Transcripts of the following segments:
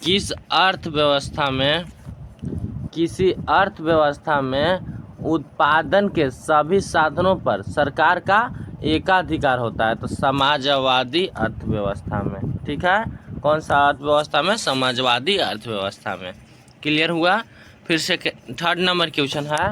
किस अर्थव्यवस्था में किसी अर्थव्यवस्था में उत्पादन के सभी साधनों पर सरकार का एकाधिकार होता है? तो समाजवादी अर्थव्यवस्था में। ठीक है, कौन सा अर्थव्यवस्था में? समाजवादी अर्थव्यवस्था में। क्लियर हुआ? फिर से थर्ड नंबर क्वेश्चन है,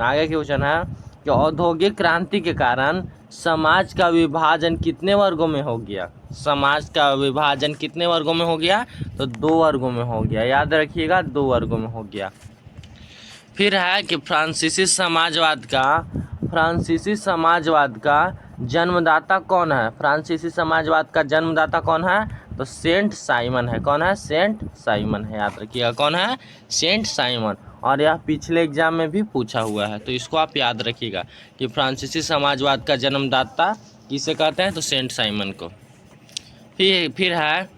आगे क्वेश्चन है कि औद्योगिक क्रांति के कारण समाज का विभाजन कितने वर्गों में हो गया? समाज का विभाजन कितने वर्गों में हो गया? तो 2 वर्गों में हो गया। याद रखिएगा, 2 वर्गों में हो गया। फिर है कि फ्रांसीसी समाजवाद का जन्मदाता कौन है? फ्रांसीसी समाजवाद का जन्मदाता कौन है? तो सेंट साइमन है। कौन है? सेंट साइमन है। याद रखिएगा, कौन है? Saint Simon. और यह पिछले एग्जाम में भी पूछा हुआ है, तो इसको आप याद रखिएगा कि फ्रांसीसी समाजवाद का जन्मदाता किसे कहते हैं? तो सेंट साइमन को। फिर है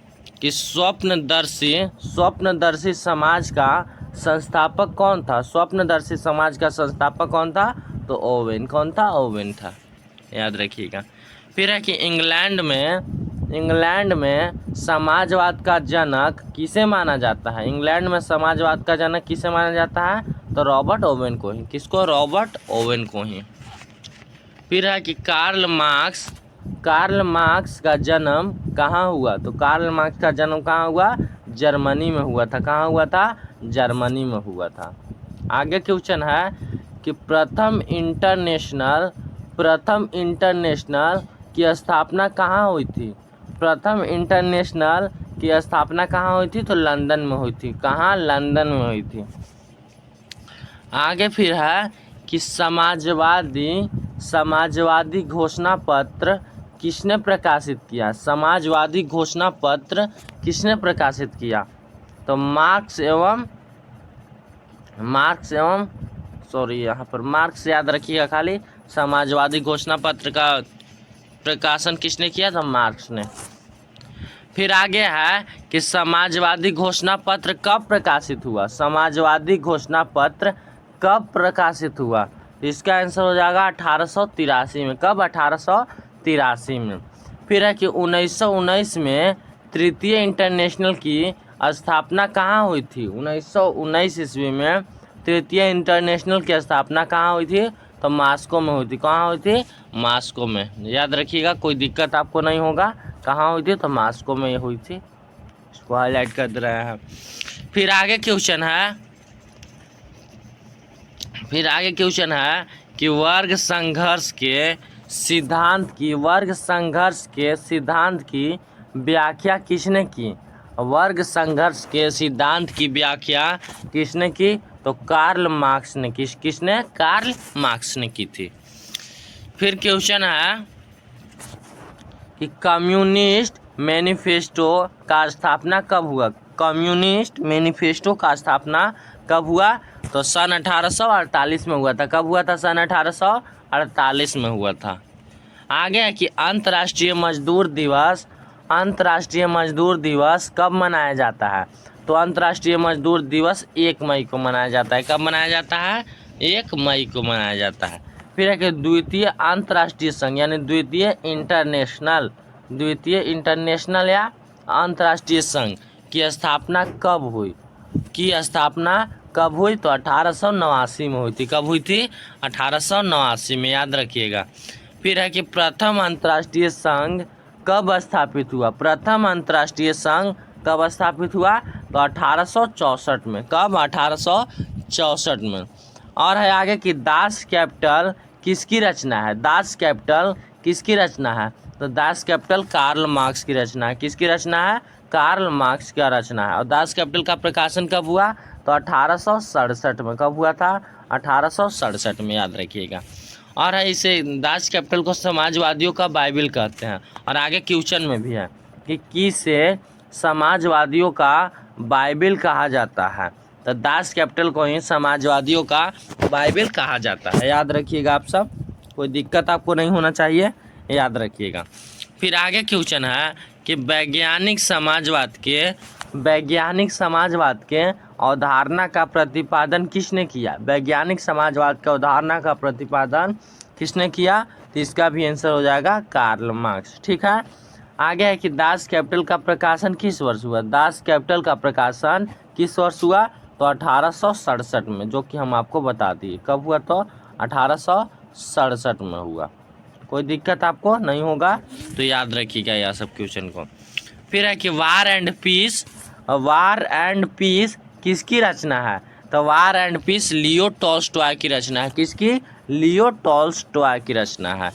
कि स्वप्नदर्शी समाज का संस्थापक कौन था? स्वप्नदर्शी समाज का संस्थापक कौन था? तो ओवेन। कौन था? ओवेन था। याद रखिएगा। फिर है कि इंग्लैंड में समाजवाद का जनक किसे माना जाता है? इंग्लैंड में समाजवाद का जनक किसे माना जाता है? तो रॉबर्ट ओवेन को ही। किसको? रॉबर्ट ओवेन को ही। फिर है कि कार्ल मार्क्स का जन्म कहाँ हुआ? तो कार्ल मार्क्स का जन्म कहाँ हुआ? जर्मनी में हुआ था। कहाँ हुआ था? जर्मनी में हुआ था। आगे क्वेश्चन है कि प्रथम इंटरनेशनल की स्थापना कहाँ हुई थी? प्रथम इंटरनेशनल की स्थापना कहाँ हुई थी? तो लंदन में हुई थी। कहाँ? लंदन में हुई थी। आगे फिर है कि समाजवादी घोषणा पत्र किसने प्रकाशित किया? समाजवादी घोषणा पत्र किसने प्रकाशित किया? तो मार्क्स याद रखिएगा खाली। समाजवादी घोषणा पत्र का प्रकाशन किसने किया? तो मार्क्स ने। फिर आगे है कि समाजवादी घोषणा पत्र कब प्रकाशित हुआ? समाजवादी घोषणा पत्र कब प्रकाशित हुआ? इसका आंसर हो जाएगा 1883 में। कब? 1883 में। फिर है कि 1919 में तृतीय इंटरनेशनल की स्थापना कहाँ हुई थी? 1919 ईस्वी में तृतीय इंटरनेशनल की स्थापना कहाँ हुई थी? तो मॉस्को में हुई थी। कहाँ हुई थी? मॉस्को में। याद रखिएगा, कोई दिक्कत आपको नहीं होगा। कहाँ हुई थी? तो मॉस्को में हुई थी। इसको हाईलाइट कर दे रहे हैं। फिर आगे क्वेश्चन है कि वर्ग संघर्ष के सिद्धांत की व्याख्या किसने की? वर्ग संघर्ष के सिद्धांत की व्याख्या किसने की? तो कार्ल मार्क्स ने। किसने? कार्ल मार्क्स ने की थी। फिर क्वेश्चन है कि कम्युनिस्ट मैनिफेस्टो का स्थापना कब हुआ? कम्युनिस्ट मैनिफेस्टो का स्थापना कब हुआ? तो सन 1848 में हुआ था। कब हुआ था? सन 1848 में हुआ था। आगे है कि अंतर्राष्ट्रीय मजदूर दिवस कब मनाया जाता है? तो अंतर्राष्ट्रीय मजदूर दिवस 1 मई को मनाया जाता है। कब मनाया जाता है? 1 मई को मनाया जाता है। फिर है कि द्वितीय अंतर्राष्ट्रीय संघ यानी द्वितीय इंटरनेशनल या अंतर्राष्ट्रीय संघ की स्थापना कब हुई? तो 1889 में हुई थी। कब हुई थी? 1889 में। याद रखिएगा। फिर है कि प्रथम अंतर्राष्ट्रीय संघ कब स्थापित हुआ? प्रथम अंतर्राष्ट्रीय संघ कब स्थापित हुआ? तो 1864 में। कब? 1864 में। और है आगे कि दास कैपिटल किसकी रचना है? दास कैपिटल किसकी रचना है? तो दास कैपिटल कार्ल मार्क्स की रचना है। किसकी रचना है? कार्ल मार्क्स का रचना है। और दास कैपिटल का प्रकाशन कब हुआ? तो 1867 में। कब हुआ था? 1867 में। याद रखिएगा। और है इसे दास कैपिटल को समाजवादियों का बाइबिल कहते हैं। और आगे क्वेश्चन में भी है कि किसे समाजवादियों का बाइबिल कहा जाता है? तो दास कैपिटल को ही समाजवादियों का बाइबिल कहा जाता है। याद रखिएगा आप सब, कोई दिक्कत आपको नहीं होना चाहिए, याद रखिएगा। फिर आगे क्वेश्चन है कि वैज्ञानिक समाजवाद के अवधारणा का प्रतिपादन किसने किया? वैज्ञानिक समाजवाद का अवधारणा का प्रतिपादन किसने किया? तो इसका भी आंसर हो जाएगा कार्ल मार्क्स। ठीक है। आगे है कि दास कैपिटल का प्रकाशन किस वर्ष हुआ। दास कैपिटल का प्रकाशन किस वर्ष हुआ, तो 1867 में, जो कि हम आपको बता दिए कब हुआ, तो 1867 में हुआ। कोई दिक्कत आपको नहीं होगा तो याद रखिएगा यह सब क्वेश्चन को। फिर है कि war and peace, war and peace किसकी रचना है, तो war and peace Leo Tolstoy की रचना है। किसकी, लियो टॉल्स्टॉय की रचना है।